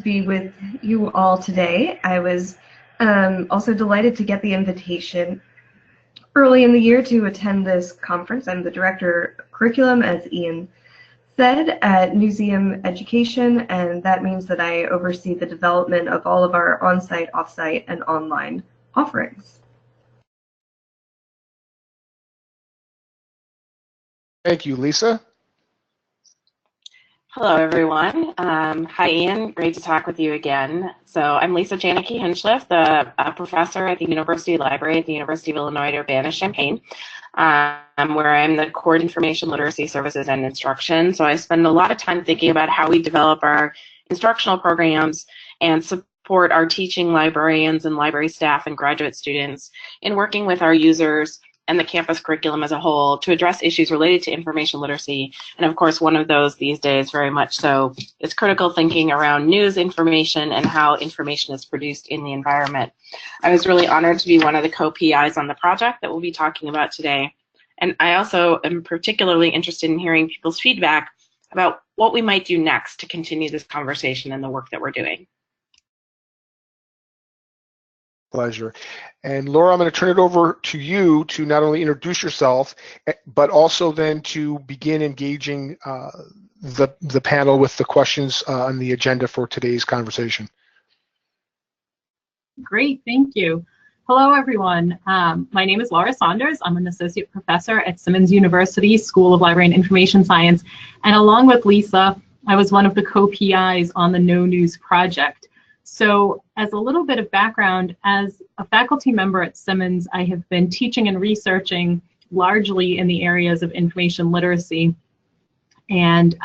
be with you all today. I was also delighted to get the invitation early in the year to attend this conference. I'm the Director of Curriculum, as Ian said, at Newseum Education, and that means that I oversee the development of all of our on-site, off-site, and online offerings. Thank you, Lisa. Hello, everyone. Hi, Ian. Great to talk with you again. So I'm Lisa Janicke Hinchliffe, a professor at the University Library at the University of Illinois at Urbana Champaign, where I'm the core information literacy services and instruction. So I spend a lot of time thinking about how we develop our instructional programs and support our teaching librarians and library staff and graduate students in working with our users and the campus curriculum as a whole to address issues related to information literacy. And of course, one of those these days, very much so, is critical thinking around news information and how information is produced in the environment. I was really honored to be one of the co-PIs on the project that we'll be talking about today. And I also am particularly interested in hearing people's feedback about what we might do next to continue this conversation and the work that we're doing. Pleasure. And Laura, I'm going to turn it over to you to not only introduce yourself, but also then to begin engaging the panel with the questions on the agenda for today's conversation. Great, thank you. Hello, everyone. My name is Laura Saunders. I'm an associate professor at Simmons University School of Library and Information Science. And along with Lisa, I was one of the co-PIs on the Know News project. So as a little bit of background, as a faculty member at Simmons, I have been teaching and researching largely in the areas of information literacy. And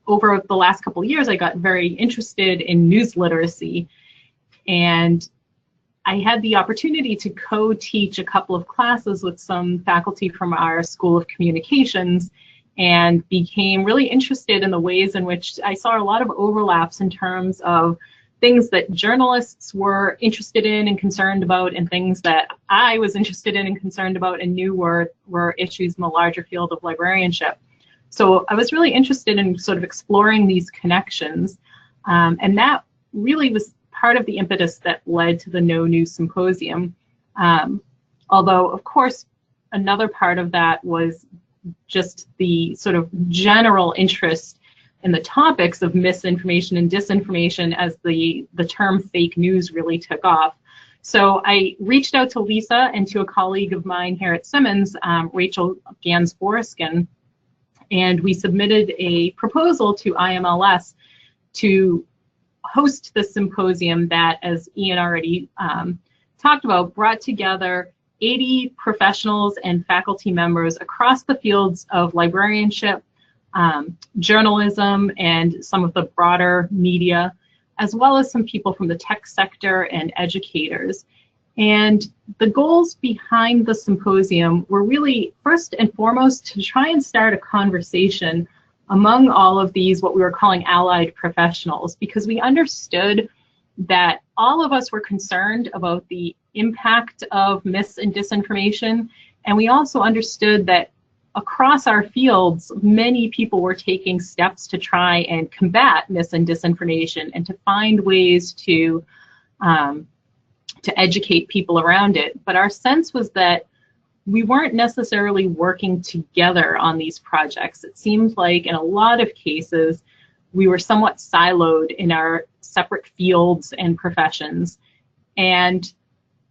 over the last couple of years, I got very interested in news literacy. And I had the opportunity to co-teach a couple of classes with some faculty from our School of Communications and became really interested in the ways in which I saw a lot of overlaps in terms of things that journalists were interested in and concerned about, and things that I was interested in and concerned about and knew were issues in the larger field of librarianship. So I was really interested in sort of exploring these connections, and that really was part of the impetus that led to the Know News Symposium. Although, of course, another part of that was just the sort of general interest in the topics of misinformation and disinformation as the term fake news really took off. So I reached out to Lisa and to a colleague of mine here at Simmons, Rachel Gans-Boriskin, and we submitted a proposal to IMLS to host the symposium that, as Ian already talked about, brought together 80 professionals and faculty members across the fields of librarianship, journalism, and some of the broader media, as well as some people from the tech sector and educators. And the goals behind the symposium were really, first and foremost, to try and start a conversation among all of these, what we were calling allied professionals, because we understood that all of us were concerned about the impact of mis and disinformation, and we also understood that across our fields, many people were taking steps to try and combat mis and disinformation and to find ways to educate people around it. But our sense was that we weren't necessarily working together on these projects. It seemed like in a lot of cases, we were somewhat siloed in our separate fields and professions. And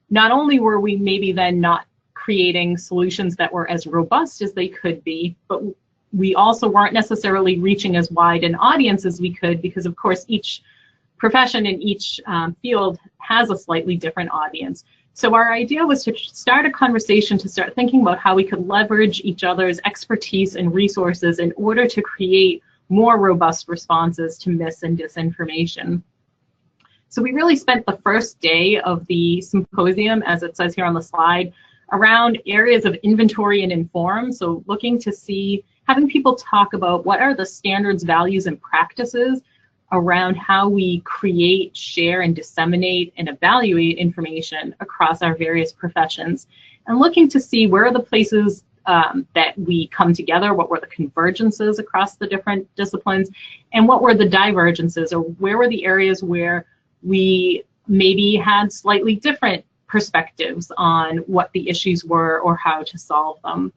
not only were we maybe then not creating solutions that were as robust as they could be, but we also weren't necessarily reaching as wide an audience as we could, because of course each profession in each field has a slightly different audience. So our idea was to start a conversation, to start thinking about how we could leverage each other's expertise and resources in order to create more robust responses to mis and disinformation. So we really spent the first day of the symposium, as it says here on the slide, around areas of inventory and inform. So looking to see, having people talk about what are the standards, values, and practices around how we create, share, and disseminate and evaluate information across our various professions, and looking to see where are the places that we come together? What were the convergences across the different disciplines? And what were the divergences, or where were the areas where we maybe had slightly different perspectives on what the issues were or how to solve them?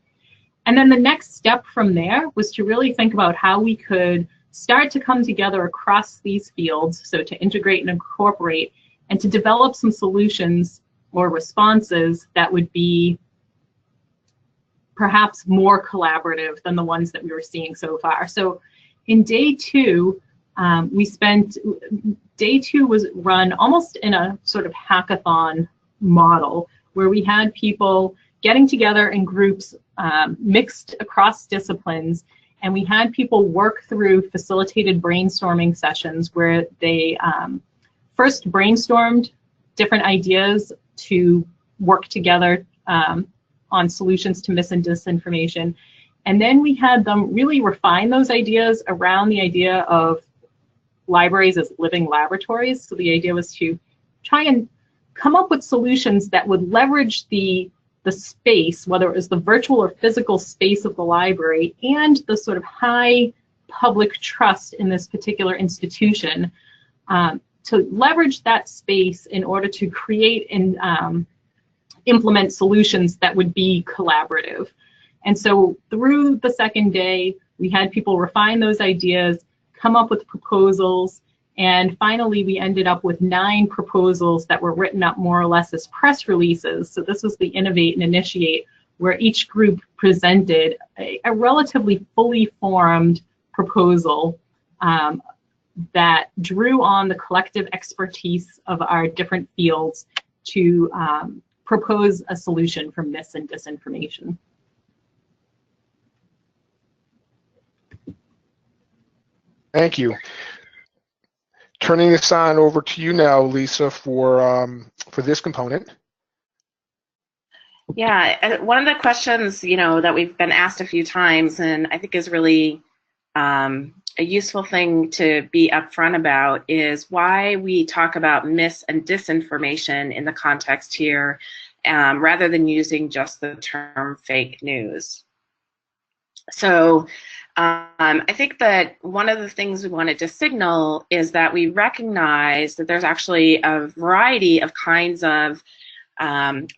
And then the next step from there was to really think about how we could start to come together across these fields, so to integrate and incorporate, and to develop some solutions or responses that would be perhaps more collaborative than the ones that we were seeing so far. So in day two, day two was run almost in a sort of hackathon model, where we had people getting together in groups mixed across disciplines, and we had people work through facilitated brainstorming sessions where they first brainstormed different ideas to work together on solutions to mis and disinformation. And then we had them really refine those ideas around the idea of libraries as living laboratories. So the idea was to try and come up with solutions that would leverage the space, whether it was the virtual or physical space of the library, and the sort of high public trust in this particular institution, to leverage that space in order to create and implement solutions that would be collaborative. And so through the second day, we had people refine those ideas, come up with proposals, and finally we ended up with 9 proposals that were written up more or less as press releases. So this was the Innovate and Initiate, where each group presented a relatively fully formed proposal that drew on the collective expertise of our different fields to propose a solution for mis and disinformation. Thank you. Turning this on over to you now, Lisa, for this component. Yeah, one of the questions, that we've been asked a few times, and I think is really a useful thing to be upfront about, is why we talk about mis and disinformation in the context here, rather than using just the term fake news. So I think that one of the things we wanted to signal is that we recognize that there's actually a variety of kinds of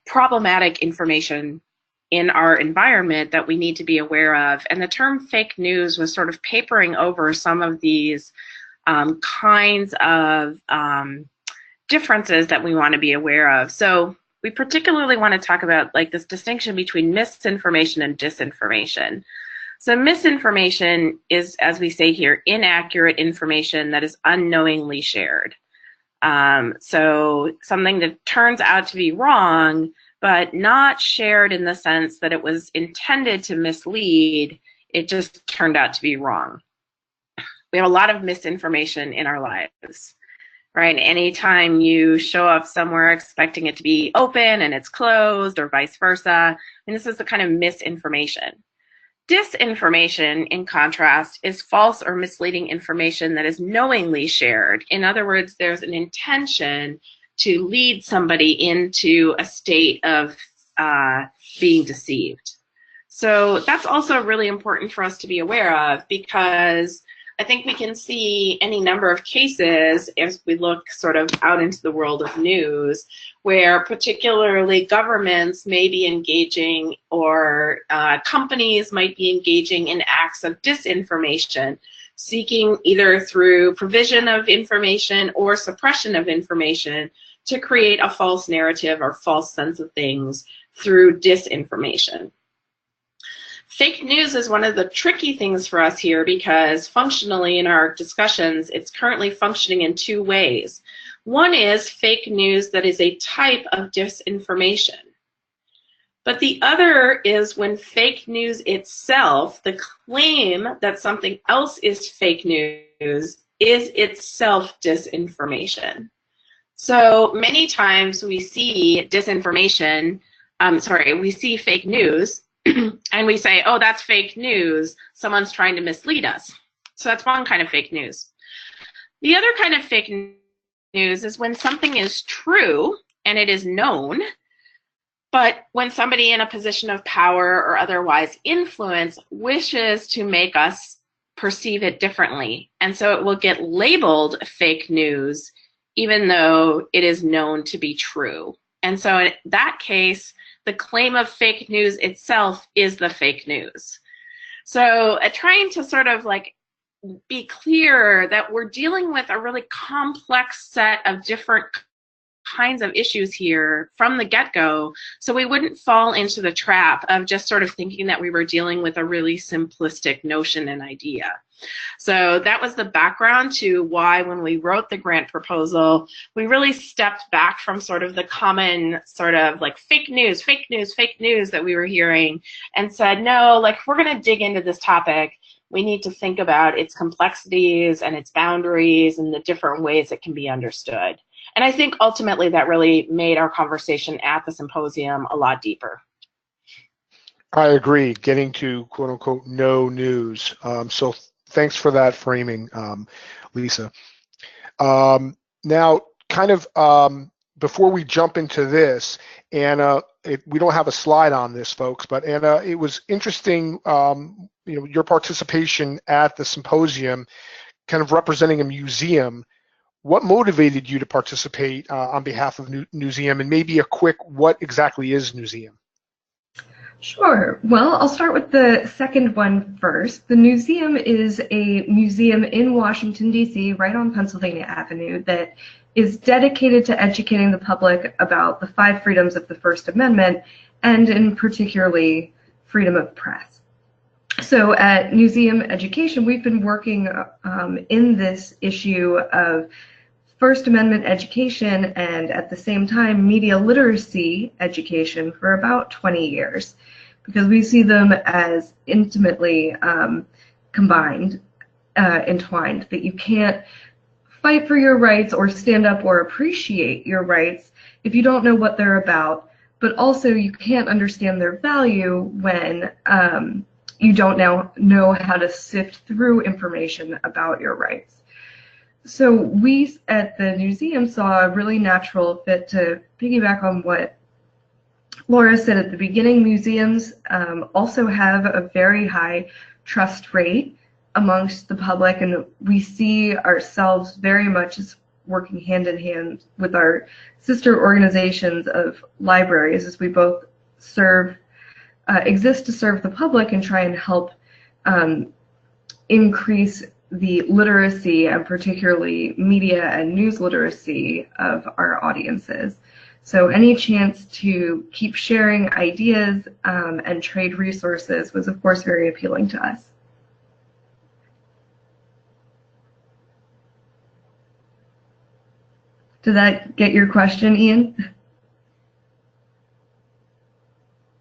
problematic information in our environment that we need to be aware of. And the term fake news was sort of papering over some of these kinds of differences that we want to be aware of. So we particularly want to talk about this distinction between misinformation and disinformation. So misinformation is, as we say here, inaccurate information that is unknowingly shared. So something that turns out to be wrong, but not shared in the sense that it was intended to mislead, it just turned out to be wrong. We have a lot of misinformation in our lives, right? Anytime you show up somewhere expecting it to be open and it's closed, or vice versa, and this is the kind of misinformation. Disinformation, in contrast, is false or misleading information that is knowingly shared. In other words, there's an intention to lead somebody into a state of being deceived. So that's also really important for us to be aware of, because I think we can see any number of cases as we look sort of out into the world of news, where particularly governments may be engaging, or companies might be engaging in acts of disinformation, seeking either through provision of information or suppression of information to create a false narrative or false sense of things through disinformation. Fake news is one of the tricky things for us here, because functionally in our discussions, it's currently functioning in 2 ways. One is fake news that is a type of disinformation. But the other is when fake news itself, the claim that something else is fake news, is itself disinformation. So many times we see disinformation, we see fake news, and we say, oh, that's fake news, someone's trying to mislead us. So that's one kind of fake news. The other kind of fake news is when something is true and it is known, But when somebody in a position of power or otherwise influence wishes to make us perceive it differently, and so it will get labeled fake news, even though it is known to be true. And so in that case, the claim of fake news itself is the fake news. So trying to sort of like be clear that we're dealing with a really complex set of different kinds of issues here from the get-go, so we wouldn't fall into the trap of just sort of thinking that we were dealing with a really simplistic notion and idea. So that was the background to why, when we wrote the grant proposal, we really stepped back from sort of the common sort of like fake news that we were hearing, and said, no, like, if we're going to dig into this topic, we need to think about its complexities and its boundaries and the different ways it can be understood. And I think ultimately that really made our conversation at the symposium a lot deeper. I agree, getting to quote unquote no news. So thanks for that framing, Lisa. Now, kind of before we jump into this, Anna, we don't have a slide on this, folks, but Anna, it was interesting, your participation at the symposium, kind of representing a museum. What motivated you to participate on behalf of Newseum, and maybe a quick, what exactly is Newseum? Sure. Well, I'll start with the second one first. The Newseum is a museum in Washington, D.C., right on Pennsylvania Avenue, that is dedicated to educating the public about the 5 freedoms of the First Amendment, and in particularly freedom of press. So at Newseum Education, we've been working in this issue of First Amendment education and at the same time media literacy education for about 20 years, because we see them as intimately entwined, that you can't fight for your rights or stand up or appreciate your rights if you don't know what they're about, but also you can't understand their value when you don't now know how to sift through information about your rights. So we at the Newseum saw a really natural fit to piggyback on what Laura said at the beginning. Museums also have a very high trust rate amongst the public, and we see ourselves very much as working hand in hand with our sister organizations of libraries, as we both exist to serve the public and try and help increase the literacy, and particularly media and news literacy, of our audiences. So any chance to keep sharing ideas and trade resources was, of course, very appealing to us. Did that get your question, Ian?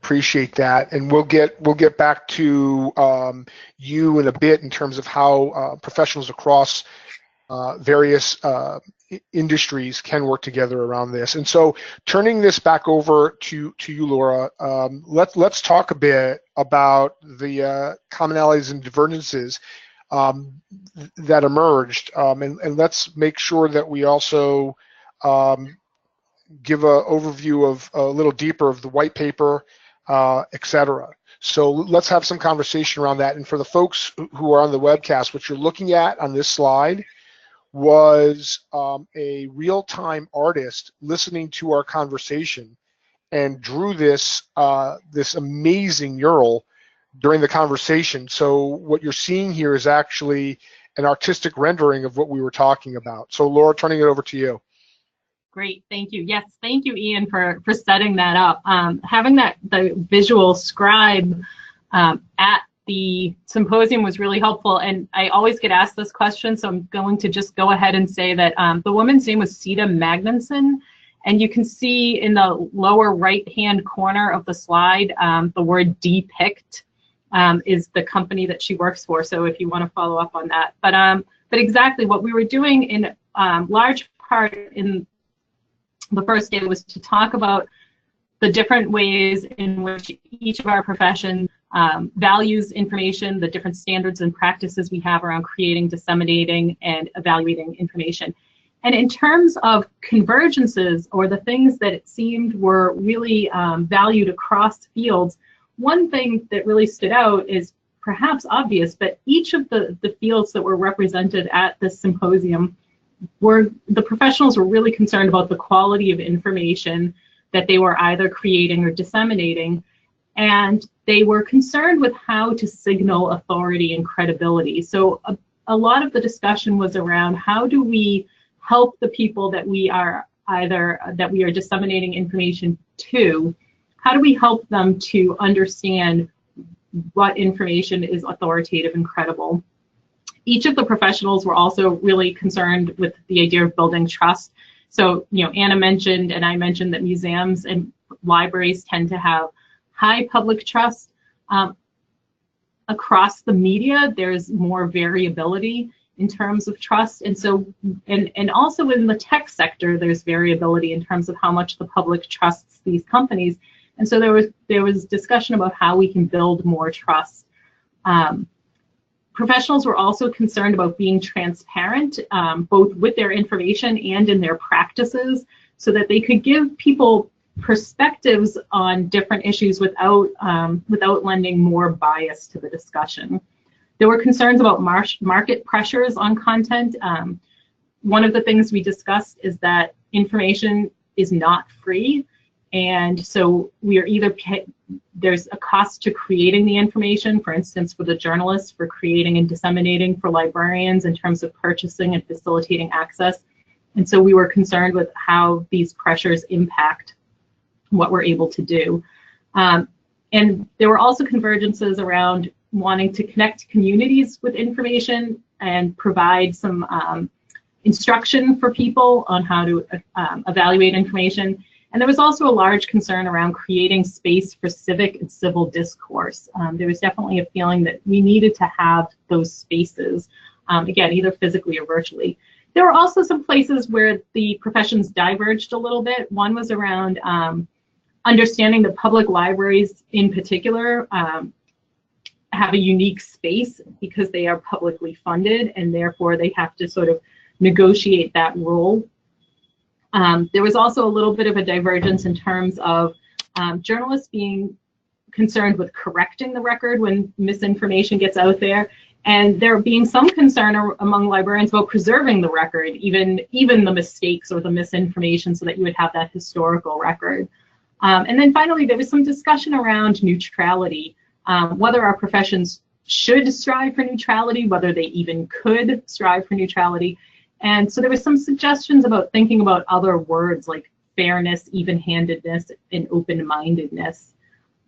Appreciate that, and we'll get back to you in a bit in terms of how professionals across various industries can work together around this. And so, turning this back over to you, Laura, let's talk a bit about the commonalities and divergences that emerged, and let's make sure that we also give an overview of a little deeper of the white paper, etc. So let's have some conversation around that. And for the folks who are on the webcast, what you're looking at on this slide was a real-time artist listening to our conversation and drew this this amazing mural during the conversation. So what you're seeing here is actually an artistic rendering of what we were talking about. So Laura, turning it over to you. Great, thank you. Yes, thank you, Ian, for setting that up. Having the visual scribe at the symposium was really helpful, and I always get asked this question, so I'm going to just go ahead and say that the woman's name was Sita Magnusson, and you can see in the lower right-hand corner of the slide the word depict is the company that she works for, so if you want to follow up on that. But exactly what we were doing in large part in the first day was to talk about the different ways in which each of our professions values information, the different standards and practices we have around creating, disseminating, and evaluating information. And in terms of convergences, or the things that it seemed were really valued across fields, one thing that really stood out is perhaps obvious, but each of the fields that were represented at this symposium the professionals were really concerned about the quality of information that they were either creating or disseminating, and they were concerned with how to signal authority and credibility. So a lot of the discussion was around how do we help the people that we are disseminating information to, how do we help them to understand what information is authoritative and credible. Each of the professionals were also really concerned with the idea of building trust. So, Anna mentioned, and I mentioned, that museums and libraries tend to have high public trust. Across the media, there's more variability in terms of trust. And so, and also in the tech sector, there's variability in terms of how much the public trusts these companies. And so there was discussion about how we can build more trust. Professionals were also concerned about being transparent, both with their information and in their practices, so that they could give people perspectives on different issues without lending more bias to the discussion. There were concerns about market pressures on content. One of the things we discussed is that information is not free, and so we are either there's a cost to creating the information, for instance, for the journalists, for creating and disseminating, for librarians in terms of purchasing and facilitating access. And so we were concerned with how these pressures impact what we're able to do. And there were also convergences around wanting to connect communities with information and provide some instruction for people on how to evaluate information. And there was also a large concern around creating space for civic and civil discourse. There was definitely a feeling that we needed to have those spaces, again, either physically or virtually. There were also some places where the professions diverged a little bit. One was around understanding that public libraries in particular have a unique space because they are publicly funded, and therefore they have to sort of negotiate that role. There was also a little bit of a divergence in terms of journalists being concerned with correcting the record when misinformation gets out there, and there being some concern among librarians about preserving the record, even the mistakes or the misinformation, so that you would have that historical record. And then finally, there was some discussion around neutrality, whether our professions should strive for neutrality, whether they even could strive for neutrality. And so there was some suggestions about thinking about other words like fairness, even-handedness, and open-mindedness.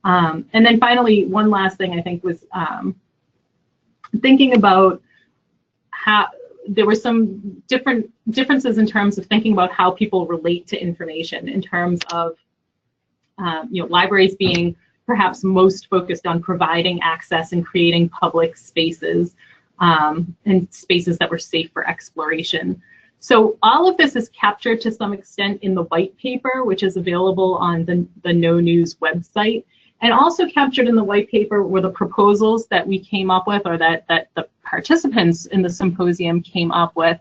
And then finally, one last thing I think was thinking about how there were some differences in terms of thinking about how people relate to information, in terms of libraries being perhaps most focused on providing access and creating public spaces, and spaces that were safe for exploration. So all of this is captured to some extent in the white paper, which is available on the Know News website. And also captured in the white paper were the proposals that we came up with, or that the participants in the symposium came up with.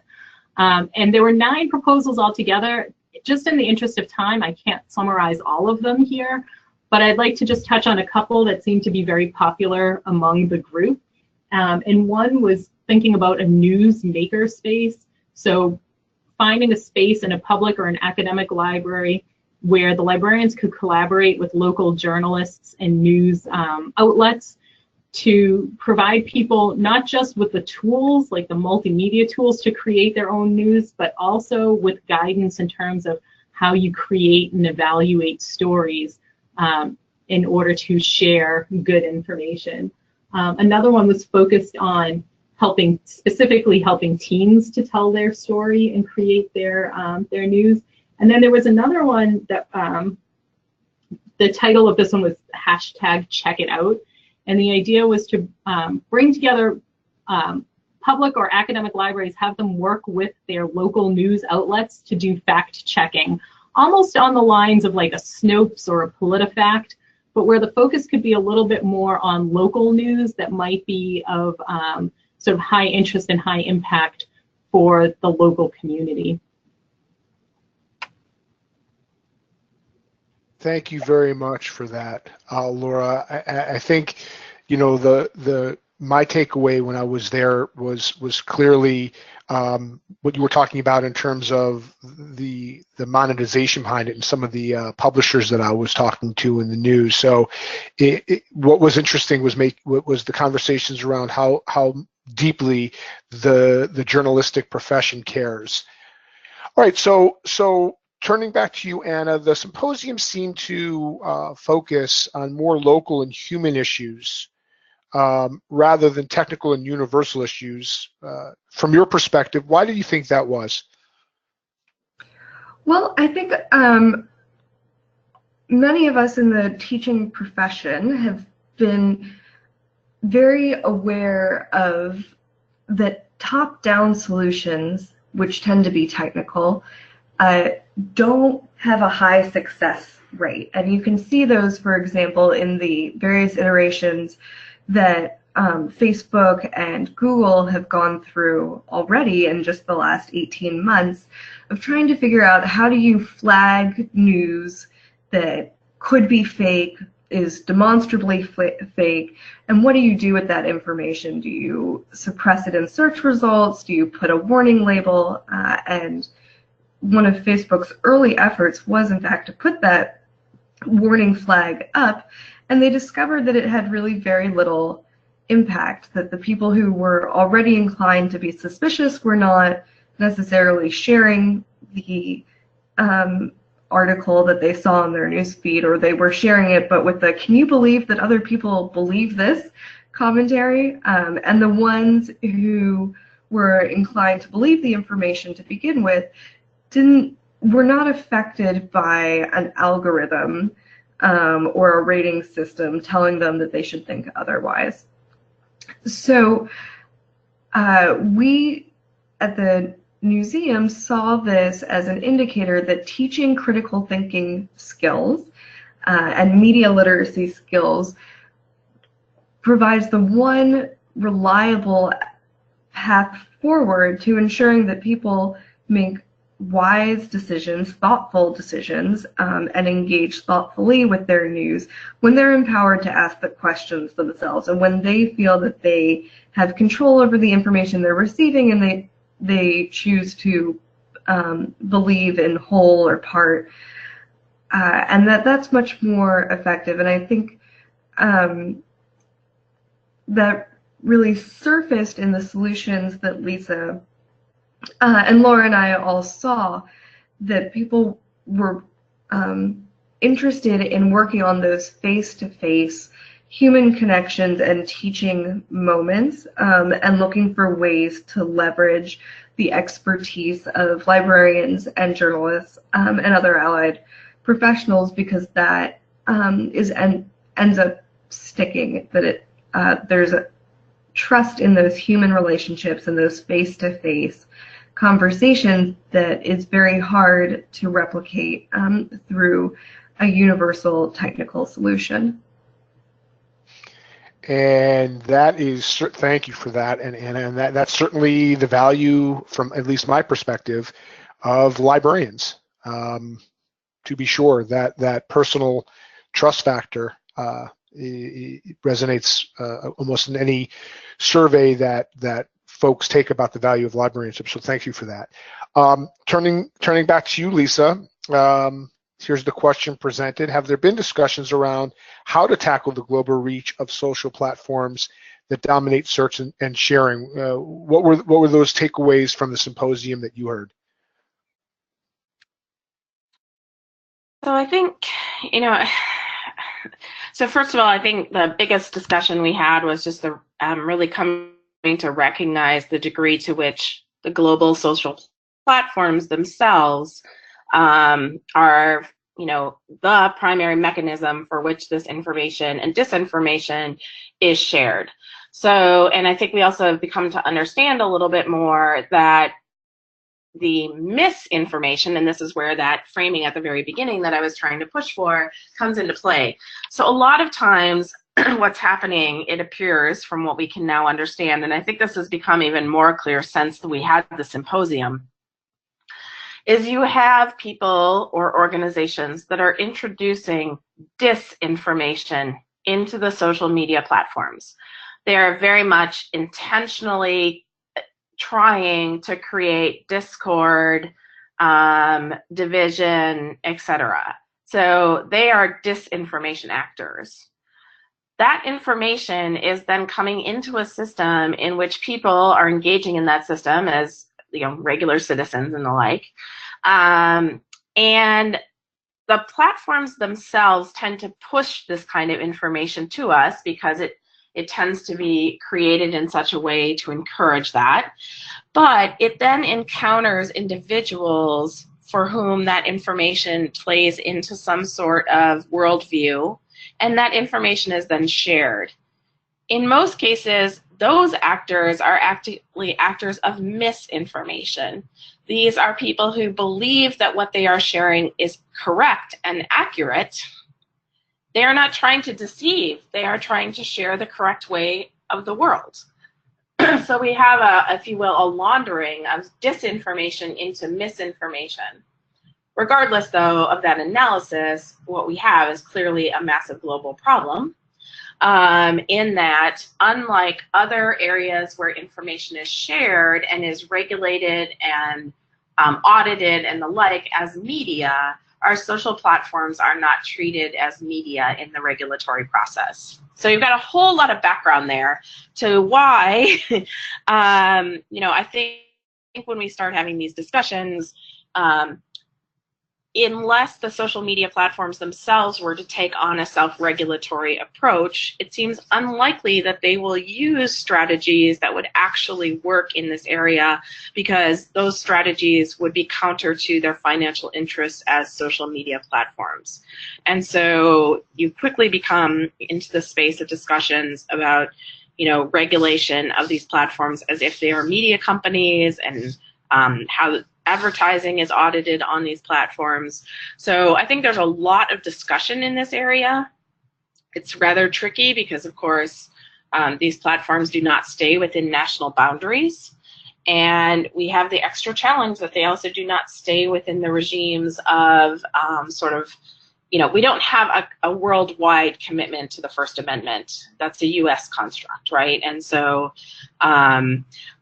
And there were 9 proposals altogether. Just in the interest of time, I can't summarize all of them here, but I'd like to just touch on a couple that seem to be very popular among the group. And one was thinking about a news maker space. So finding a space in a public or an academic library where the librarians could collaborate with local journalists and news outlets to provide people not just with the tools, like the multimedia tools to create their own news, but also with guidance in terms of how you create and evaluate stories in order to share good information. Another one was focused on specifically helping teens to tell their story and create their news. And then there was another one that the title of this one was #CheckItOut. And the idea was to bring together public or academic libraries, have them work with their local news outlets to do fact checking, almost on the lines of like a Snopes or a PolitiFact, but where the focus could be a little bit more on local news that might be of sort of high interest and high impact for the local community. Thank you very much for that, Laura. I think, my takeaway when I was there was clearly what you were talking about in terms of the monetization behind it, and some of the publishers that I was talking to in the news. So, what was interesting was the conversations around how deeply the journalistic profession cares. All right, so turning back to you, Anna, the symposium seemed to focus on more local and human issues rather than technical and universal issues. From your perspective, why do you think that was? Well, I think many of us in the teaching profession have been very aware of that top-down solutions, which tend to be technical, don't have a high success rate. And you can see those, for example, in the various iterations that Facebook and Google have gone through already in just the last 18 months of trying to figure out how do you flag news that could be fake, is demonstrably fake, and what do you do with that information? Do you suppress it in search results? Do you put a warning label? And one of Facebook's early efforts was, in fact, to put that warning flag up, and they discovered that it had really very little impact, that the people who were already inclined to be suspicious were not necessarily sharing the article that they saw in their newsfeed, or they were sharing it but with the "can you believe that other people believe this" commentary, and the ones who were inclined to believe the information to begin with were not affected by an algorithm or a rating system telling them that they should think otherwise. So we at the museum saw this as an indicator that teaching critical thinking skills and media literacy skills provides the one reliable path forward to ensuring that people make wise decisions, thoughtful decisions, and engage thoughtfully with their news when they're empowered to ask the questions themselves, and when they feel that they have control over the information they're receiving, and they choose to believe in whole or part, and that's much more effective. And I think that really surfaced in the solutions that Lisa and Laura and I all saw, that people were interested in working on those face-to-face human connections and teaching moments, and looking for ways to leverage the expertise of librarians and journalists and other allied professionals, because that ends up sticking, that there's a trust in those human relationships and those face-to-face conversations that is very hard to replicate through a universal technical solution. And that is, thank you for that, and that's certainly the value, from at least my perspective, of librarians. To be sure, that personal trust factor it resonates almost in any survey that folks take about the value of librarianship. So thank you for that. Turning back to you, Lisa. Here's the question presented. Have there been discussions around how to tackle the global reach of social platforms that dominate search and sharing? What were those takeaways from the symposium that you heard? So I think, so first of all, I think the biggest discussion we had was just the really coming to recognize the degree to which the global social platforms themselves are, the primary mechanism for which this information and disinformation is shared. So, and I think we also have become to understand a little bit more that the misinformation, and this is where that framing at the very beginning that I was trying to push for comes into play. So a lot of times what's happening, it appears from what we can now understand, and I think this has become even more clear since we had the symposium, is you have people or organizations that are introducing disinformation into the social media platforms. They are very much intentionally trying to create discord, division, etc. So they are disinformation actors. That information is then coming into a system in which people are engaging in that system as regular citizens and the like. And the platforms themselves tend to push this kind of information to us because it tends to be created in such a way to encourage that. But it then encounters individuals for whom that information plays into some sort of worldview, and that information is then shared. In most cases, those actors are actually actors of misinformation. These are people who believe that what they are sharing is correct and accurate. They are not trying to deceive. They are trying to share the correct way of the world. So we have, if you will, a laundering of disinformation into misinformation. Regardless, though, of that analysis, what we have is clearly a massive global problem. In that, unlike other areas where information is shared and is regulated and audited and the like as media, our social platforms are not treated as media in the regulatory process. So you've got a whole lot of background there to why, I think when we start having these discussions, unless the social media platforms themselves were to take on a self-regulatory approach, it seems unlikely that they will use strategies that would actually work in this area, because those strategies would be counter to their financial interests as social media platforms. And so you quickly become into the space of discussions about, regulation of these platforms as if they are media companies, and how advertising is audited on these platforms. So I think there's a lot of discussion in this area. It's rather tricky because, of course, these platforms do not stay within national boundaries. And we have the extra challenge that they also do not stay within the regimes of we don't have a worldwide commitment to the First Amendment. That's a US construct, right? And so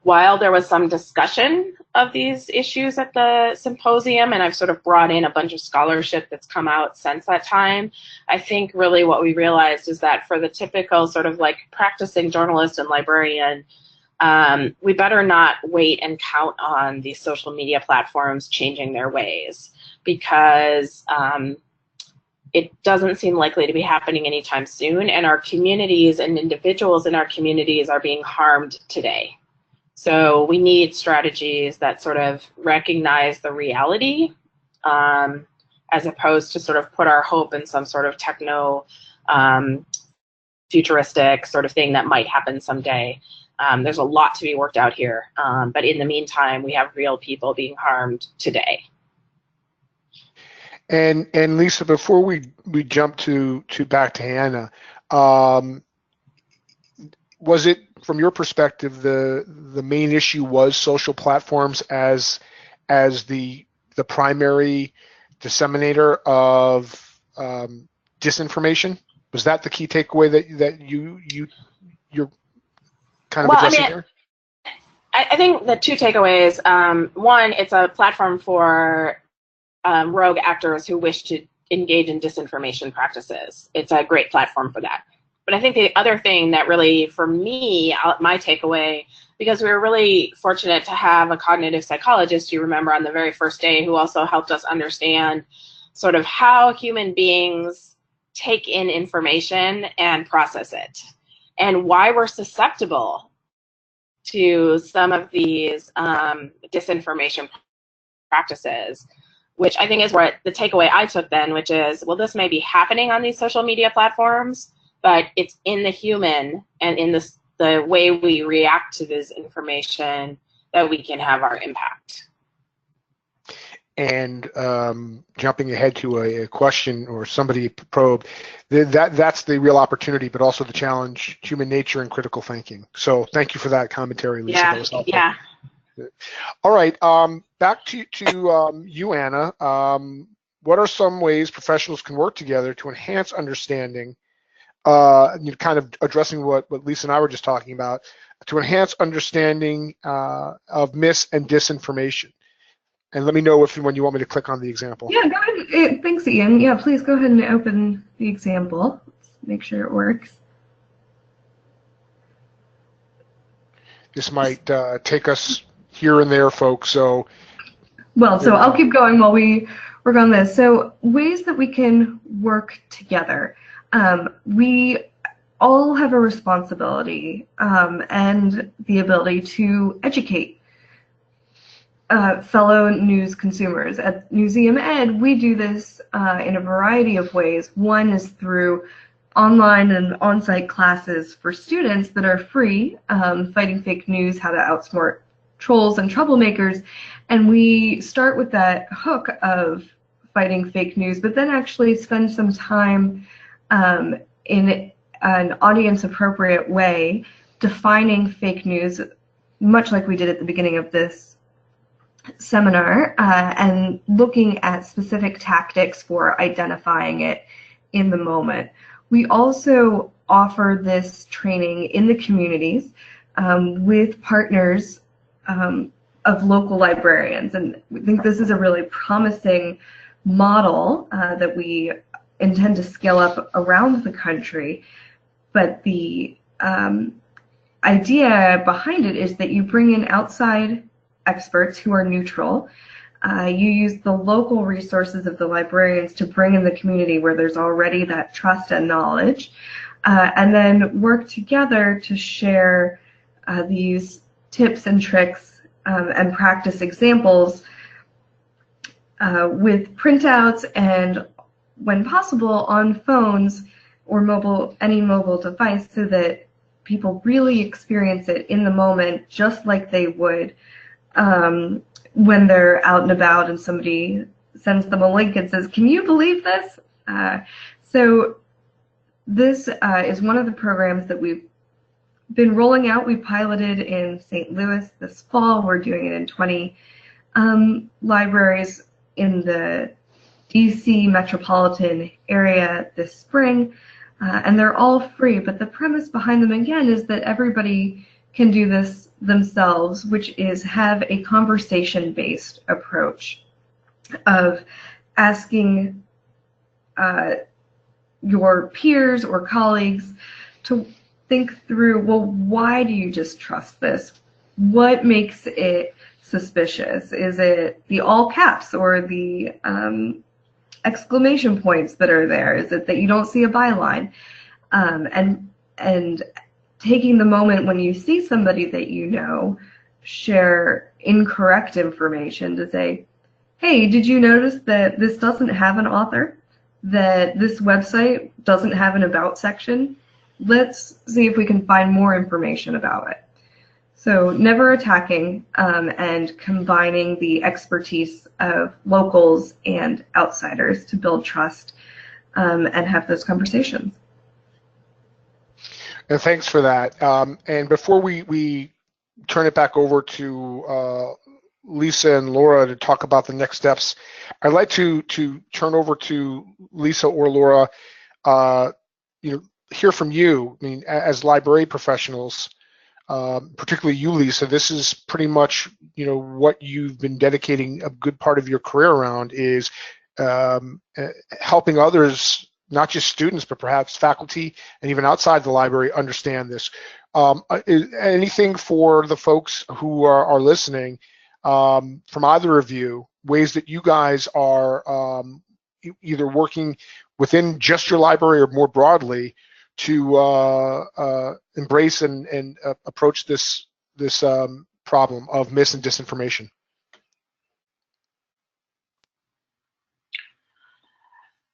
while there was some discussion of these issues at the symposium, and I've sort of brought in a bunch of scholarship that's come out since that time, I think really what we realized is that for the typical sort of like practicing journalist and librarian, we better not wait and count on these social media platforms changing their ways, because it doesn't seem likely to be happening anytime soon, and our communities and individuals in our communities are being harmed today. So we need strategies that sort of recognize the reality, as opposed to sort of put our hope in some sort of techno futuristic sort of thing that might happen someday. There's a lot to be worked out here, but in the meantime, we have real people being harmed today. And Lisa, before we jump to back to Hannah, was it, from your perspective, the main issue was social platforms as the primary disseminator of disinformation? Was that the key takeaway that you're kind of addressing here? I think the two takeaways. One, it's a platform for rogue actors who wish to engage in disinformation practices. It's a great platform for that. But I think the other thing that really, for me, my takeaway, because we were really fortunate to have a cognitive psychologist, you remember, on the very first day, who also helped us understand sort of how human beings take in information and process it, and why we're susceptible to some of these disinformation practices, which I think is what the takeaway I took then, which is, well, this may be happening on these social media platforms, but it's in the human and in the way we react to this information that we can have our impact. And jumping ahead to a question or somebody probed, that's the real opportunity, but also the challenge: human nature and critical thinking. So thank you for that commentary, Lisa. Yeah, that was helpful. yeah. All right, back to you, Anna. What are some ways professionals can work together to enhance understanding, kind of addressing what Lisa and I were just talking about, to enhance understanding of mis and disinformation? And let me know when you want me to click on the example. Yeah, go ahead. Thanks, Ian. Yeah, please go ahead and open the example. Let's make sure it works. This might take us here and there, folks. So, I'll keep going while we work on this. So, ways that we can work together. We all have a responsibility and the ability to educate fellow news consumers. At NewseumED, we do this in a variety of ways. One is through online and on-site classes for students that are free, fighting fake news, how to outsmart trolls and troublemakers. And we start with that hook of fighting fake news, but then actually spend some time in an audience-appropriate way defining fake news, much like we did at the beginning of this seminar, and looking at specific tactics for identifying it in the moment. We also offer this training in the communities with partners of local librarians, and we think this is a really promising model that we intend to scale up around the country. But the idea behind it is that you bring in outside experts who are neutral. You use the local resources of the librarians to bring in the community where there's already that trust and knowledge, and then work together to share these tips and tricks and practice examples with printouts and, when possible, on phones or any mobile device, so that people really experience it in the moment, just like they would when they're out and about and somebody sends them a link and says, "Can you believe this?" So this is one of the programs that we've been rolling out. We piloted in St. Louis this fall. We're doing it in 20 libraries in the DC metropolitan area this spring, and they're all free. But the premise behind them, again, is that everybody can do this themselves, which is have a conversation-based approach of asking your peers or colleagues to think through, well, why do you just trust this? What makes it suspicious? Is it the all caps or the exclamation points that are there? Is it that you don't see a byline? And taking the moment when you see somebody that you know share incorrect information to say, hey, did you notice that this doesn't have an author? That this website doesn't have an about section? Let's see if we can find more information about it. So never attacking and combining the expertise of locals and outsiders to build trust and have those conversations. And thanks for that. And before we turn it back over to Lisa and Laura to talk about the next steps, I'd like to turn over to Lisa or Laura, hear from you. I mean, as library professionals, particularly you, Lisa, this is pretty much, what you've been dedicating a good part of your career around, is helping others, not just students, but perhaps faculty and even outside the library, understand this. Anything for the folks who are listening, from either of you, ways that you guys are either working within just your library or more broadly to embrace and approach this problem of mis and disinformation?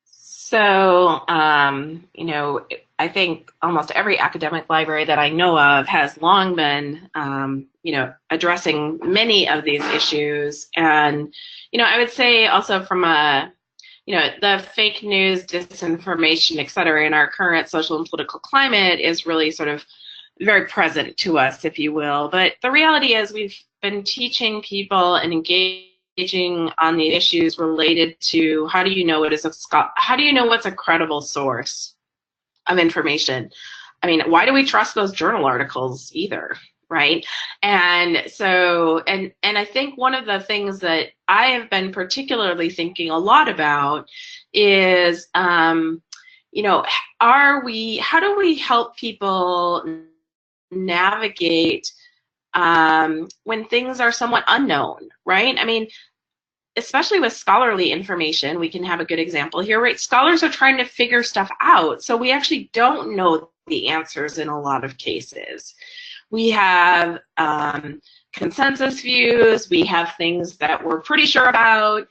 So, I think almost every academic library that I know of has long been, addressing many of these issues. And, I would say also from the fake news, disinformation, et cetera, in our current social and political climate is really sort of very present to us, if you will. But the reality is we've been teaching people and engaging on the issues related to how do you know what's a credible source of information. I mean, why do we trust those journal articles either, right? And so, and I think one of the things that I have been particularly thinking a lot about is, you know, how do we help people navigate when things are somewhat unknown, right? I mean, especially with scholarly information, we can have a good example here, right? Scholars are trying to figure stuff out, so we actually don't know the answers in a lot of cases. We have consensus views, we have things that we're pretty sure about,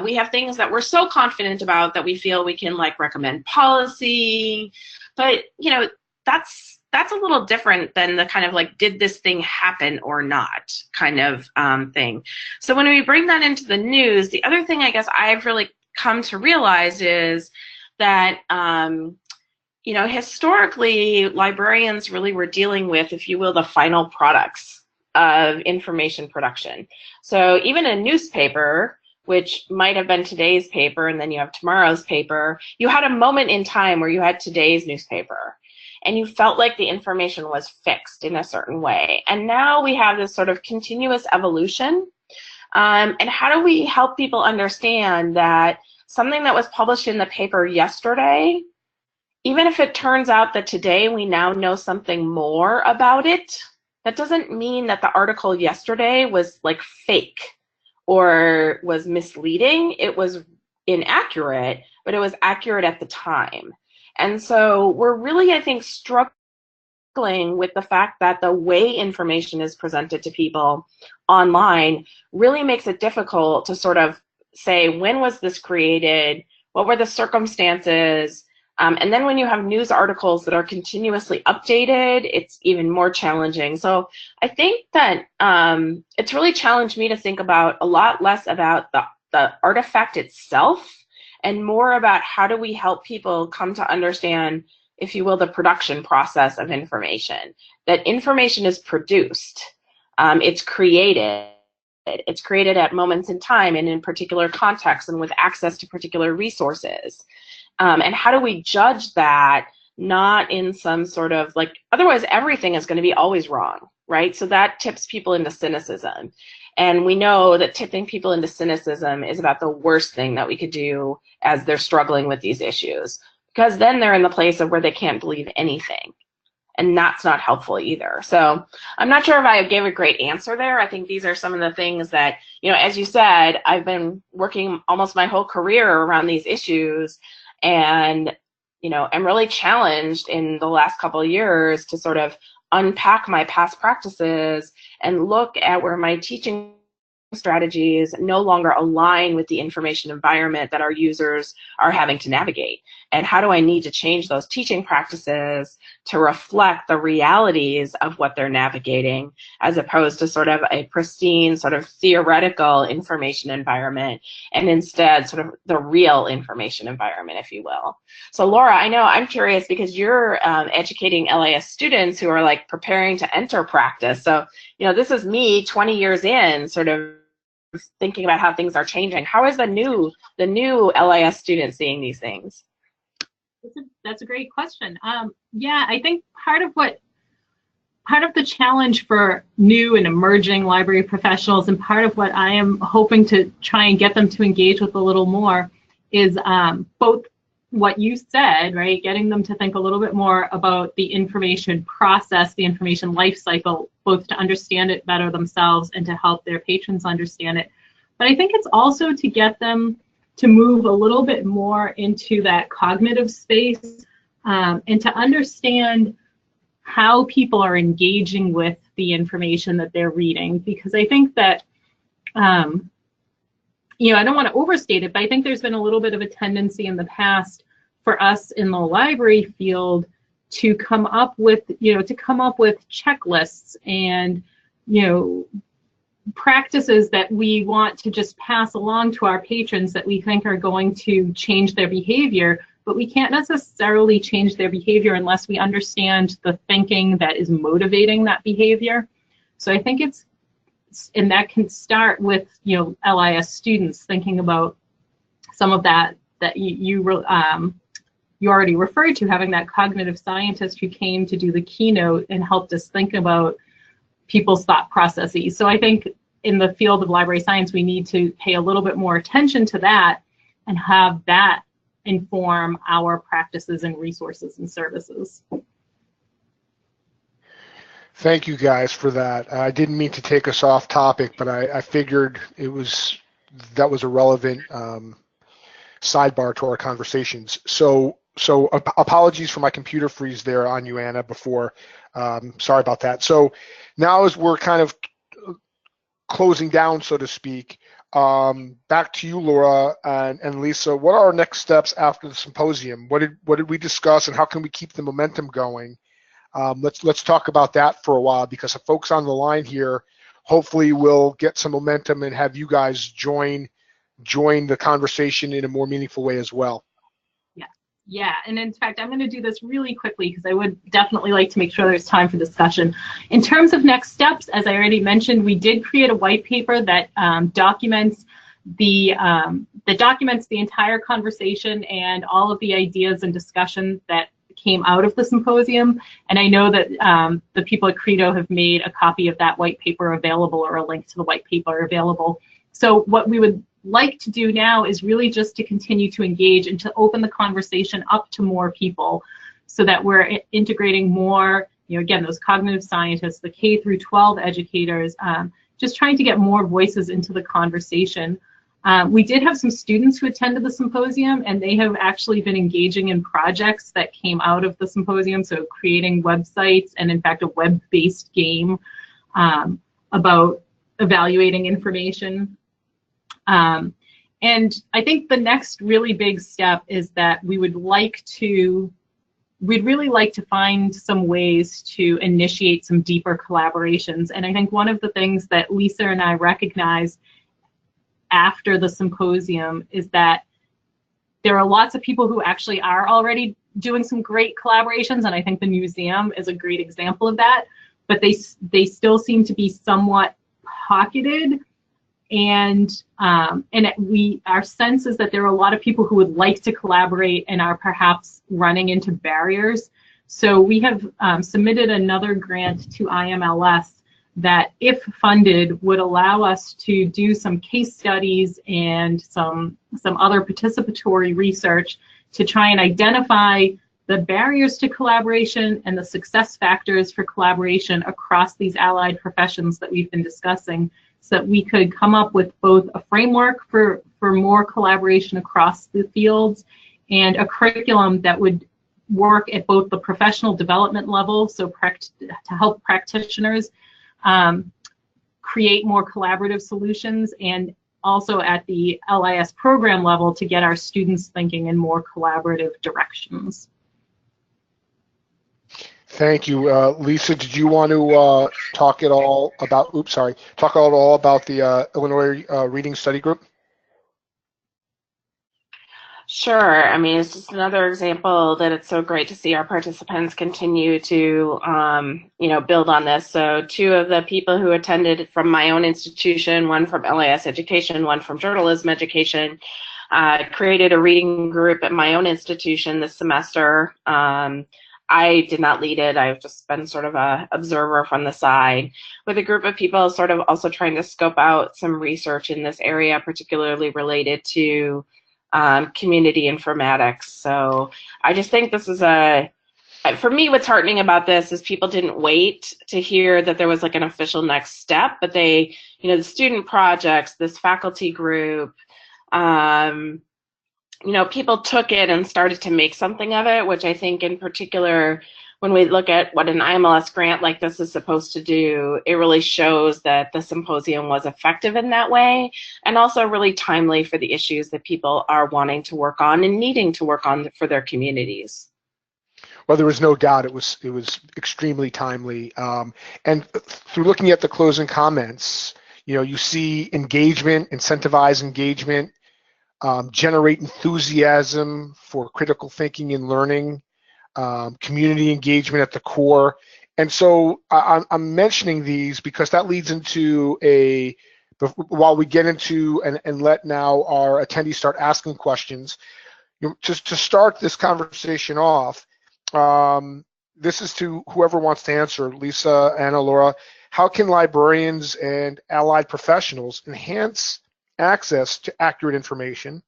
we have things that we're so confident about that we feel we can like recommend policy, but you know, that's a little different than the kind of like, did this thing happen or not kind of thing. So when we bring that into the news, the other thing I guess I've really come to realize is that, you know, historically, librarians really were dealing with, if you will, the final products of information production. So even a newspaper, which might have been today's paper and then you have tomorrow's paper, you had a moment in time where you had today's newspaper. And you felt like the information was fixed in a certain way. And now we have this sort of continuous evolution. And how do we help people understand that something that was published in the paper yesterday, even if it turns out that today we now know something more about it, that doesn't mean that the article yesterday was like fake or was misleading. It was inaccurate, but it was accurate at the time. And so we're really, I think, struggling with the fact that the way information is presented to people online really makes it difficult to sort of say, when was this created? What were the circumstances? And then when you have news articles that are continuously updated, it's even more challenging. So I think that it's really challenged me to think about a lot less about the artifact itself and more about how do we help people come to understand, if you will, the production process of information. That information is produced, it's created at moments in time and in particular contexts and with access to particular resources. And how do we judge that, not in some sort of like, otherwise everything is going to be always wrong, right? So that tips people into cynicism. And we know that tipping people into cynicism is about the worst thing that we could do as they're struggling with these issues, because then they're in the place of where they can't believe anything. And that's not helpful either. So I'm not sure if I gave a great answer there. I think these are some of the things that, you know, as you said, I've been working almost my whole career around these issues. And, you know, I'm really challenged in the last couple of years to sort of unpack my past practices and look at where my teaching strategies no longer align with the information environment that our users are having to navigate. And how do I need to change those teaching practices to reflect the realities of what they're navigating, as opposed to sort of a pristine sort of theoretical information environment, and instead sort of the real information environment, if you will. So Laura, I know I'm curious because you're educating LAS students who are like preparing to enter practice. So, you know, this is me 20 years in, sort of thinking about how things are changing. How is the new LAS student seeing these things? That's a great question. Yeah, I think part of the challenge for new and emerging library professionals, and part of what I am hoping to try and get them to engage with a little more, is both what you said, right? Getting them to think a little bit more about the information process, the information life cycle, both to understand it better themselves and to help their patrons understand it. But I think it's also to get them to move a little bit more into that cognitive space and to understand how people are engaging with the information that they're reading. Because I think that, you know, I don't want to overstate it, but I think there's been a little bit of a tendency in the past for us in the library field to come up with, checklists and, you know, practices that we want to just pass along to our patrons that we think are going to change their behavior, but we can't necessarily change their behavior unless we understand the thinking that is motivating that behavior. So I think it's and that can start with, LIS students thinking about some of that you already referred to, having that cognitive scientist who came to do the keynote and helped us think about people's thought processes. So I think in the field of library science, we need to pay a little bit more attention to that and have that inform our practices and resources and services. Thank you guys for that. I didn't mean to take us off topic, but I figured that was a relevant sidebar to our conversations. So apologies for my computer freeze there on you, Anna, before. Sorry about that. So now as we're kind of closing down, so to speak, back to you, Laura and Lisa. What are our next steps after the symposium? What did we discuss, and how can we keep the momentum going? Let's talk about that for a while, because the folks on the line here, hopefully we'll get some momentum and have you guys join the conversation in a more meaningful way as well. Yeah, and in fact, I'm going to do this really quickly because I would definitely like to make sure there's time for discussion. In terms of next steps, as I already mentioned, we did create a white paper that documents the entire conversation and all of the ideas and discussion that came out of the symposium. And I know that the people at Credo have made a copy of that white paper available, or a link to the white paper available. So what we would like to do now is really just to continue to engage and to open the conversation up to more people, so that we're integrating more, again, those cognitive scientists, the K through 12 educators, just trying to get more voices into the conversation. We did have some students who attended the symposium, and they have actually been engaging in projects that came out of the symposium, so creating websites and in fact a web-based game about evaluating information. And I think the next really big step is that we'd really like to find some ways to initiate some deeper collaborations. And I think one of the things that Lisa and I recognized after the symposium is that there are lots of people who actually are already doing some great collaborations, and I think the museum is a great example of that, but they still seem to be somewhat pocketed. And our sense is that there are a lot of people who would like to collaborate and are perhaps running into barriers. So we have submitted another grant to IMLS that, if funded, would allow us to do some case studies and some other participatory research to try and identify the barriers to collaboration and the success factors for collaboration across these allied professions that we've been discussing, so that we could come up with both a framework for more collaboration across the fields and a curriculum that would work at both the professional development level, so to help practitioners create more collaborative solutions, and also at the LIS program level to get our students thinking in more collaborative directions. Thank you. Lisa, did you want to talk at all about, talk at all about the Illinois Reading Study Group? Sure. I mean, it's just another example that it's so great to see our participants continue to, build on this. So 2 of the people who attended from my own institution, one from LIS Education, one from Journalism Education, created a reading group at my own institution this semester. I did not lead it. I've just been sort of an observer from the side, with a group of people sort of also trying to scope out some research in this area, particularly related to community informatics. So I just think this is for me, what's heartening about this is people didn't wait to hear that there was like an official next step, but they, the student projects, this faculty group, people took it and started to make something of it, which I think in particular, when we look at what an IMLS grant like this is supposed to do, it really shows that the symposium was effective in that way, and also really timely for the issues that people are wanting to work on and needing to work on for their communities. Well, there was no doubt it was extremely timely. And through looking at the closing comments, you see engagement, incentivize engagement, generate enthusiasm for critical thinking and learning, community engagement at the core, And so I'm mentioning these because that leads into while we get into and let now our attendees start asking questions, just to start this conversation off, this is to whoever wants to answer, Lisa, Anna, Laura. How can librarians and allied professionals enhance access to accurate information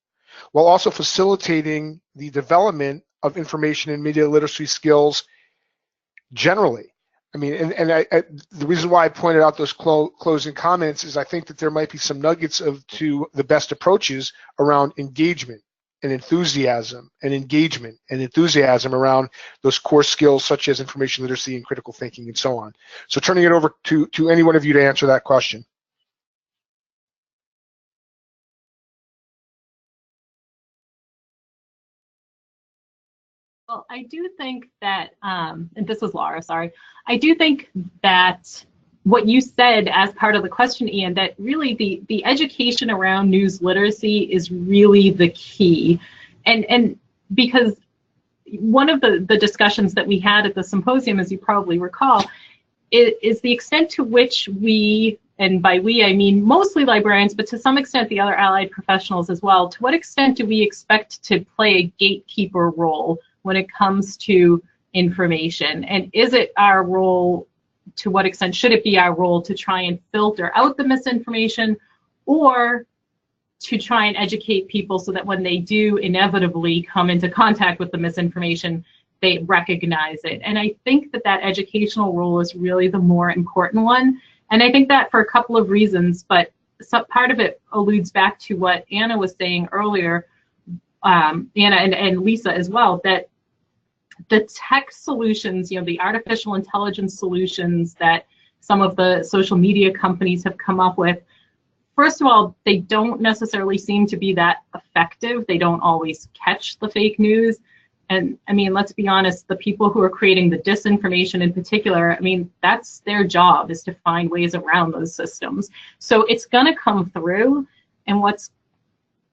while also facilitating the development of information and media literacy skills generally? I mean, the reason why I pointed out those closing comments is I think that there might be some nuggets to the best approaches around engagement and enthusiasm around those core skills such as information literacy and critical thinking and so on. So turning it over to any one of you to answer that question. Well, I do think that, and this was Laura, sorry. I do think that what you said as part of the question, Ian, that really the education around news literacy is really the key. And because one of the discussions that we had at the symposium, as you probably recall, is the extent to which we, and by we I mean mostly librarians, but to some extent the other allied professionals as well, to what extent do we expect to play a gatekeeper role when it comes to information? And is it our role, to what extent should it be our role to try and filter out the misinformation, or to try and educate people so that when they do inevitably come into contact with the misinformation, they recognize it? And I think that educational role is really the more important one. And I think that for a couple of reasons, but part of it alludes back to what Anna was saying earlier, Anna and Lisa as well, that the tech solutions, the artificial intelligence solutions that some of the social media companies have come up with, first of all, they don't necessarily seem to be that effective. They don't always catch the fake news. And I mean, let's be honest, the people who are creating the disinformation in particular, I mean, that's their job, is to find ways around those systems. So it's gonna come through, and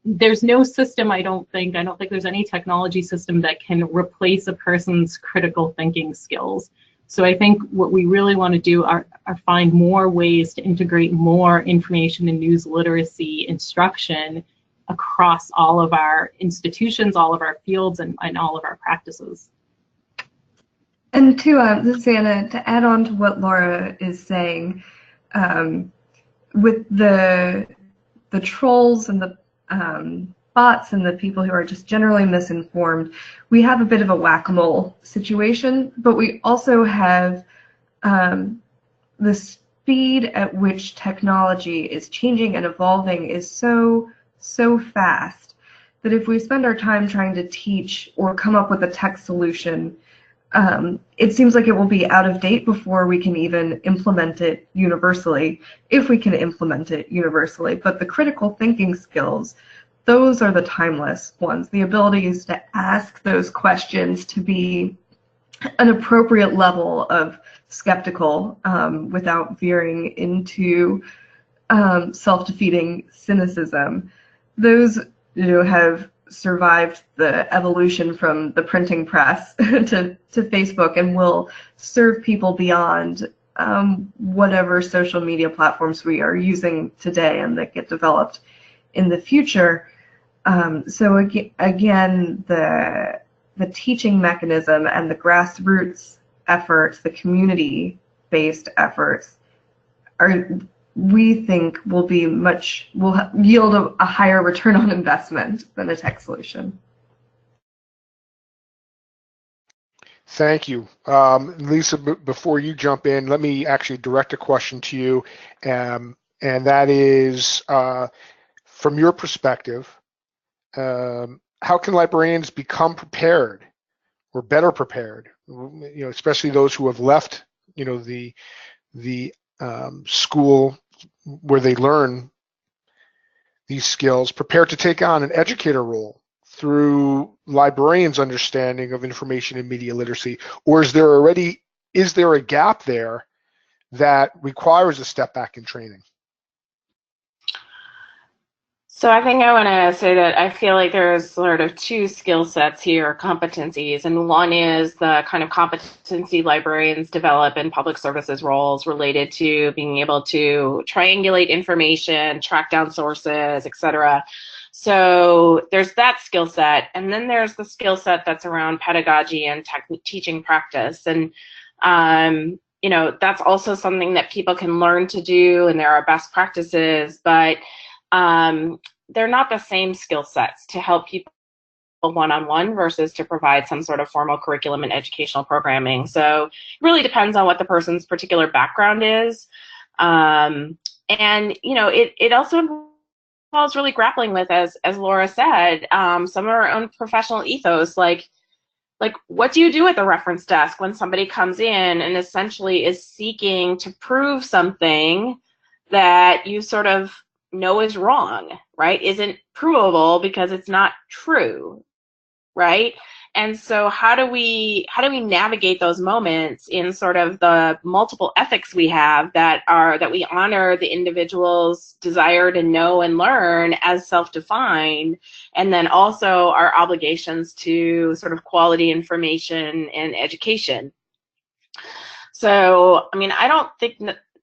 there's no system, I don't think there's any technology system that can replace a person's critical thinking skills. So I think what we really want to do are find more ways to integrate more information and news literacy instruction across all of our institutions, all of our fields, and all of our practices. And this is Anna, to add on to what Laura is saying, with the trolls and the bots and the people who are just generally misinformed, we have a bit of a whack-a-mole situation, but we also have the speed at which technology is changing and evolving is so fast that if we spend our time trying to teach or come up with a tech solution, it seems like it will be out of date before we can even implement it universally, if we can implement it universally. But the critical thinking skills, those are the timeless ones. The ability is to ask those questions, to be an appropriate level of skeptical without veering into self-defeating cynicism. Those have survived the evolution from the printing press to Facebook, and will serve people beyond whatever social media platforms we are using today and that get developed in the future. So again, the teaching mechanism and the grassroots efforts, the community-based efforts, we think will yield a higher return on investment than a tech solution. Thank you. Lisa, before you jump in, let me actually direct a question to you, and that is, from your perspective, how can librarians become prepared or better prepared, especially those who have left, the school where they learn these skills, prepared to take on an educator role through librarians' understanding of information and media literacy? Or is there a gap there that requires a step back in training? So I think I want to say that I feel like there's sort of two skill sets here, competencies, and one is the kind of competency librarians develop in public services roles related to being able to triangulate information, track down sources, etc. So there's that skill set, and then there's the skill set that's around pedagogy and teaching practice, and that's also something that people can learn to do, and there are best practices, but they're not the same skill sets to help people one-on-one versus to provide some sort of formal curriculum and educational programming. So it really depends on what the person's particular background is. And, it also involves really grappling with, as Laura said, some of our own professional ethos, like what do you do at the reference desk when somebody comes in and essentially is seeking to prove something that you sort of know is wrong, right? Isn't provable because it's not true, right? And so how do we navigate those moments in sort of the multiple ethics we have that we honor the individual's desire to know and learn as self-defined, and then also our obligations to sort of quality information and education. So, I mean, I don't think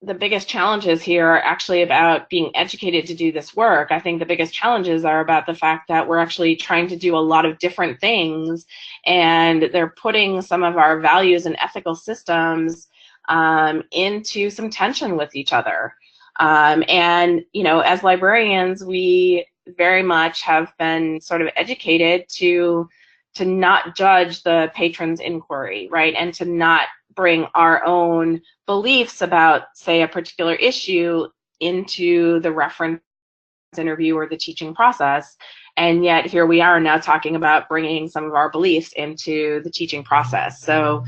the biggest challenges here are actually about being educated to do this work. I think the biggest challenges are about the fact that we're actually trying to do a lot of different things, and they're putting some of our values and ethical systems into some tension with each other. And, as librarians, we very much have been sort of educated to not judge the patron's inquiry, right? And to not bring our own beliefs about, say, a particular issue into the reference interview or the teaching process. And yet here we are now talking about bringing some of our beliefs into the teaching process. So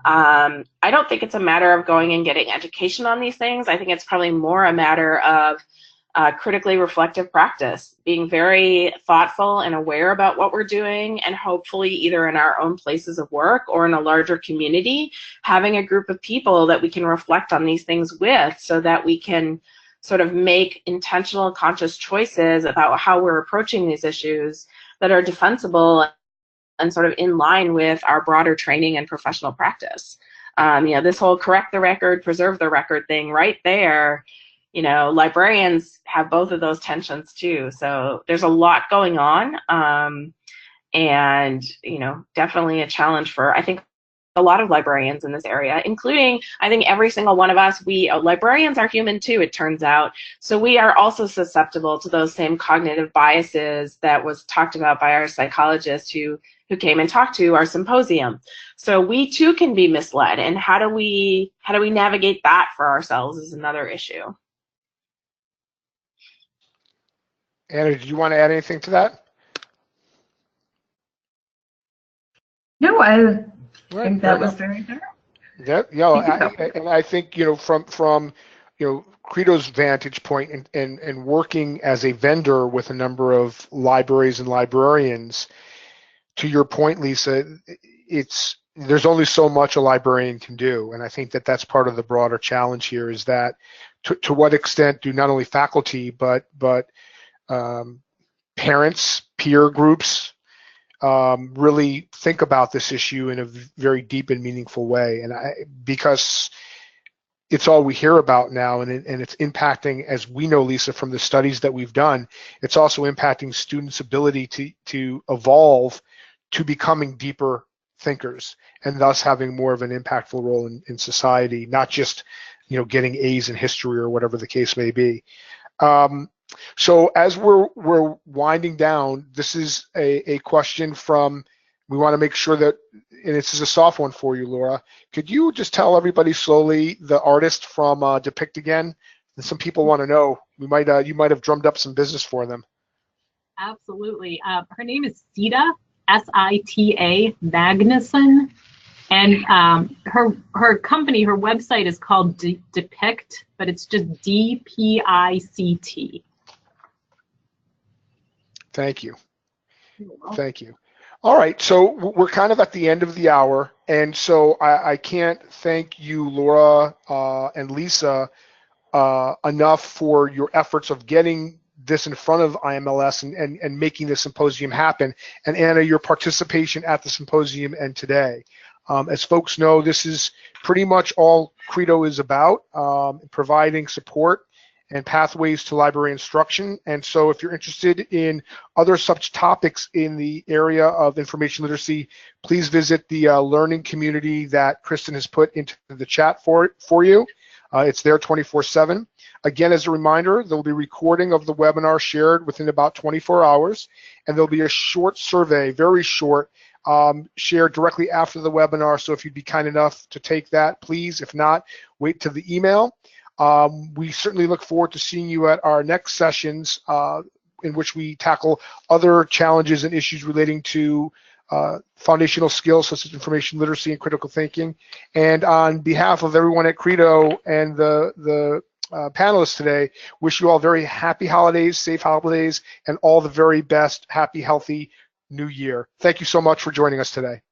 I don't think it's a matter of going and getting education on these things. I think it's probably more a matter of critically reflective practice, being very thoughtful and aware about what we're doing, and hopefully either in our own places of work or in a larger community, having a group of people that we can reflect on these things with, so that we can sort of make intentional, conscious choices about how we're approaching these issues that are defensible and sort of in line with our broader training and professional practice. This whole correct the record, preserve the record thing right there, librarians have both of those tensions too. So there's a lot going on, and, definitely a challenge for, I think, a lot of librarians in this area, including, I think, every single one of us. Librarians are human too, it turns out. So we are also susceptible to those same cognitive biases that was talked about by our psychologist who came and talked to our symposium. So we too can be misled, and how do we navigate that for ourselves is another issue. Anna, did you want to add anything to that? No, I think that was very thorough. And I think, from Credo's vantage point and working as a vendor with a number of libraries and librarians, to your point, Lisa, there's only so much a librarian can do, and I think that that's part of the broader challenge here, is that to what extent do not only faculty but parents, peer groups, really think about this issue in a very deep and meaningful way. And because it's all we hear about now, and it's impacting, as we know, Lisa, from the studies that we've done, it's also impacting students' ability to evolve to becoming deeper thinkers, and thus having more of an impactful role in society, not just getting A's in history or whatever the case may be. So as we're winding down, this is a question from, we want to make sure that, and this is a soft one for you, Laura. Could you just tell everybody slowly the artist from Depict again? And some people want to know. You might have drummed up some business for them. Absolutely. Her name is Sita, S-I-T-A Magnuson. And her company, her website is called Depict, but it's just D-P-I-C-T. Thank you. Thank you. All right, so we're kind of at the end of the hour, and so I can't thank you, Laura and Lisa, enough for your efforts of getting this in front of IMLS and making the symposium happen. And Anna, your participation at the symposium and today. As folks know, this is pretty much all Credo is about, providing support and pathways to library instruction. And so if you're interested in other such topics in the area of information literacy, please visit the learning community that Kristen has put into the chat for you. It's there 24/7. Again, as a reminder, there will be recording of the webinar shared within about 24 hours, and there'll be a short survey, very short, shared directly after the webinar. So if you'd be kind enough to take that, please. If not, wait till the email. We certainly look forward to seeing you at our next sessions in which we tackle other challenges and issues relating to foundational skills such as information literacy and critical thinking. And on behalf of everyone at Credo and the panelists today, wish you all very happy holidays, safe holidays, and all the very best, happy, healthy New Year. Thank you so much for joining us today.